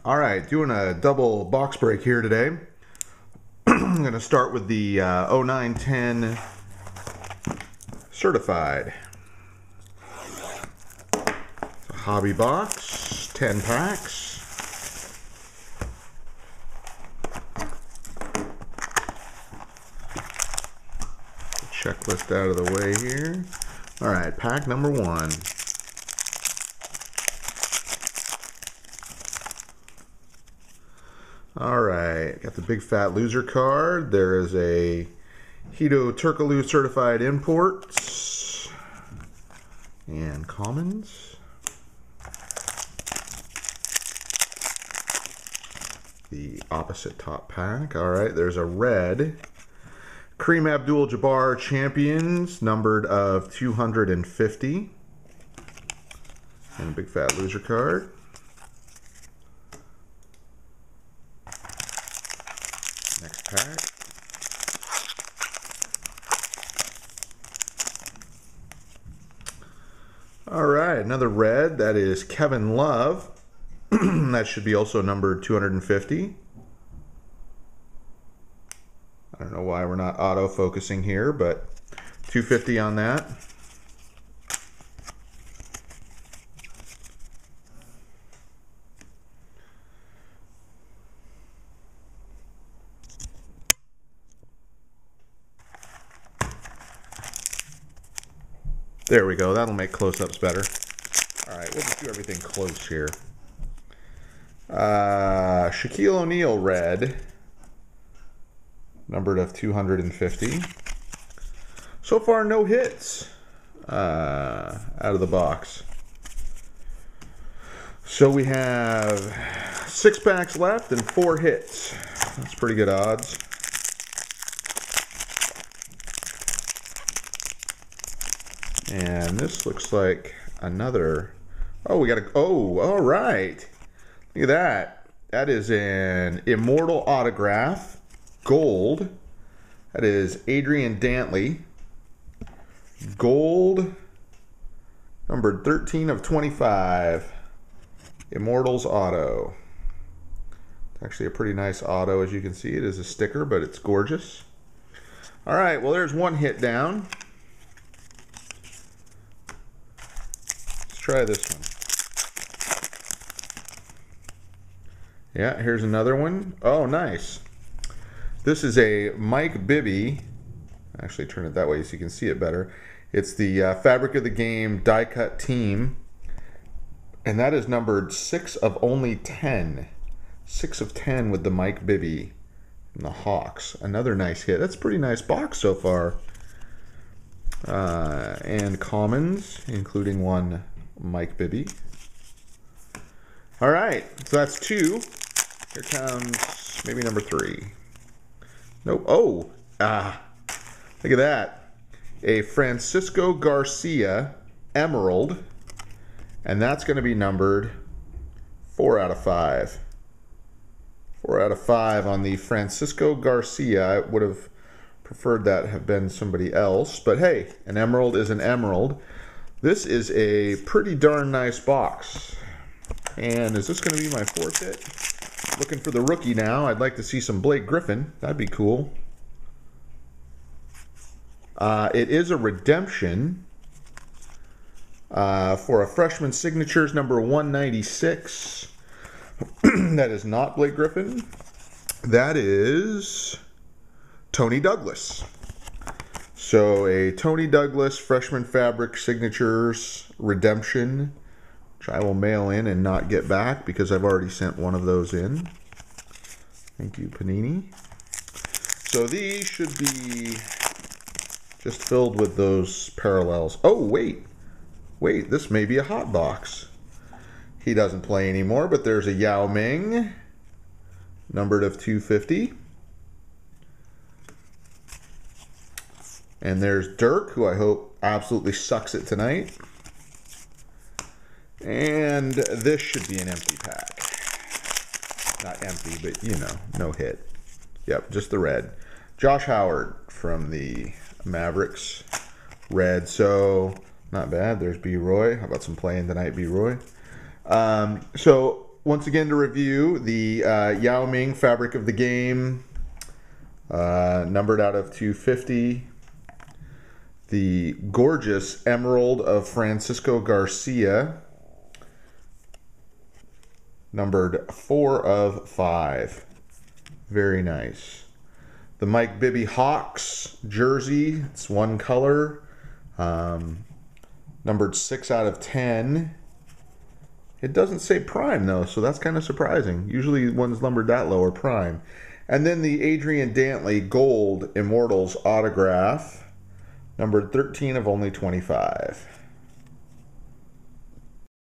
All right, doing a double box break here today. I'm going to start with the 0910 certified. It's a hobby box, 10 packs. Checklist out of the way here. All right, pack number 1. All right, got the big fat loser card. There is a Hito Turkoglu certified imports and commons. The opposite top pack. All right, there's a red Kareem Abdul-Jabbar champions, numbered of 250, and a big fat loser card. Next pack. All right, another red. That is Kevin Love. That should be also numbered 250. I don't know why we're not auto-focusing here, but 250 on that. There we go. That'll make close-ups better. All right, we'll just do everything close here. Shaquille O'Neal red, numbered of 250. So far, no hits out of the box. So we have 6 packs left and 4 hits. That's pretty good odds. And this looks like another. Oh, we got a. Oh, all right. Look at that. That is an Immortal autograph, gold. That is Adrian Dantley. Gold, numbered 13 of 25. Immortals auto. It's actually a pretty nice auto, as you can see. It is a sticker, but it's gorgeous. All right, well, there's one hit down. Try this one. Yeah, here's another one. Oh, nice. This is a Mike Bibby. Actually, turn it that way so you can see it better. It's the Fabric of the Game die cut team, and that is numbered 6 of only 10. 6 of 10 with the Mike Bibby and the Hawks. Another nice hit. That's a pretty nice box so far. And commons, including one Mike Bibby. All right, so that's 2. Here comes maybe number 3. Nope. Oh, look at that. A Francisco Garcia Emerald, and that's going to be numbered 4 out of 5. 4 out of 5 on the Francisco Garcia. I would have preferred that have been somebody else, but hey, an emerald is an emerald. This is a pretty darn nice box. And is this going to be my 4th hit? Looking for the rookie now. I'd like to see some Blake Griffin. That'd be cool. It is a redemption for a freshman signatures number 196. That is not Blake Griffin. That is Tony Douglas. So a Tony Douglas freshman fabric signatures redemption, which I will mail in and not get back because I've already sent one of those in. Thank you, Panini. So these should be just filled with those parallels. Oh, wait, this may be a hot box. He doesn't play anymore, but there's a Yao Ming, numbered of 250. And there's Dirk, who I hope absolutely sucks it tonight. And this should be an empty pack. Not empty, but, you know, no hit. Yep, just the red. Josh Howard from the Mavericks. Red, so not bad. There's B. Roy. How about some playing tonight, B. Roy? So once again to review the Yao Ming Fabric of the Game, numbered out of 250. The gorgeous Emerald of Francisco Garcia, numbered 4 of 5. Very nice. The Mike Bibby Hawks jersey, it's one color, numbered 6 out of 10. It doesn't say prime though, so that's kind of surprising. Usually ones numbered that low are prime. And then the Adrian Dantley Gold Immortals autograph, numbered 13 of only 25.